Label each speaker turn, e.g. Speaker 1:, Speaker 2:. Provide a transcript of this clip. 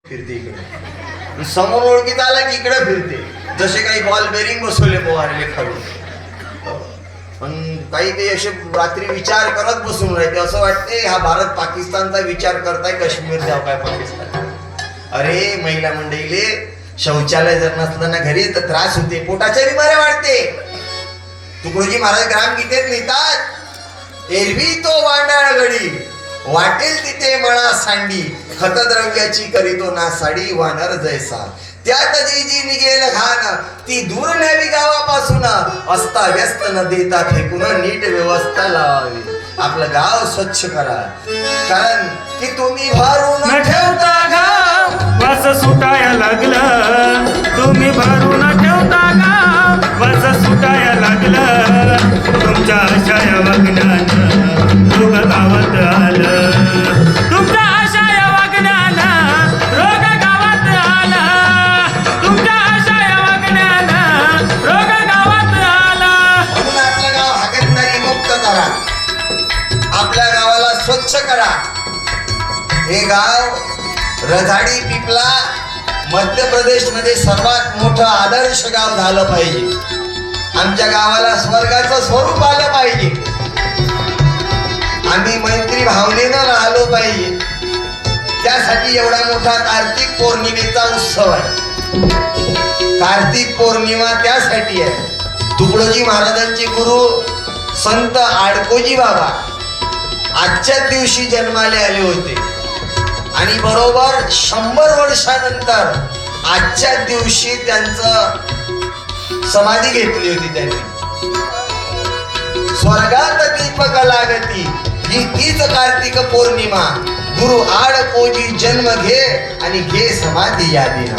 Speaker 1: फिरते इकडे समोर ओळखीत आला की इकडे फिरते, जसे काही बॉल बेरिंग बसवले पोहारले खाली. पण काही असे रात्री विचार करत बसून राहते, असं वाटते हा भारत पाकिस्तानचा विचार करताय, काश्मीर द्याव काय पाकिस्तान. अरे महिला मंडळीले शौचालय जर नसलं ना घरी तर त्रास होते, पोटाच्या बिमाऱ्या वाढते. तुकडोजी महाराज ग्रामगीतेत लिहितात, एरवी तो वांडाळ गडी वाटेल तिथे मळा सांडी, खतद्रव्याची करीतो ना साडी वानर जैसा. त्यात जी निघेल घाण ती दूर न्यावी गावापासून, असता व्यस्त न देता फेकून नीट व्यवस्था लावावी. आपलं गाव स्वच्छ करा, कारण की तुम्ही भरून
Speaker 2: न ठेवता गाव वास सुटाया लागलं, तुम्ही भरून ठेवता गाव वास सुटाया लागलं. तुमच्या आशा वागण्यानं रोग गावात आलं, तुमच्या आशा वागण्यानं रोग गावात आलं, तुमच्या आशा वागण्यानं रोग गावात आला.
Speaker 1: म्हणून आपलं गाव हागणदारी मुक्त करा, आपल्या गावाला स्वच्छ करा. हे गाव रझाडी पिपला मध्य प्रदेश मध्ये सर्वात मोठं आदर्श गाव झालं पाहिजे. आमच्या गावाला स्वर्गाचं स्वरूप आलं पाहिजे. आम्ही मैत्री भावनेनं राहिलो पाहिजे. त्यासाठी एवढा मोठा कार्तिक पौर्णिमेचा उत्सव आहे. कार्तिक पौर्णिमा त्यासाठी आहे, तुकडोजी महाराजांचे गुरु संत आडकोजी बाबा आजच्याच दिवशी जन्माले आले होते आणि बरोबर 100 वर्षानंतर आजच्याच दिवशी त्यांचं समाधी घेतली होती त्यांनी. स्वर्गात दीपक लागती ही तीच कार्तिक पौर्णिमा. गुरु आडकोजी जन्म घे आणि घे समाधी या दिना.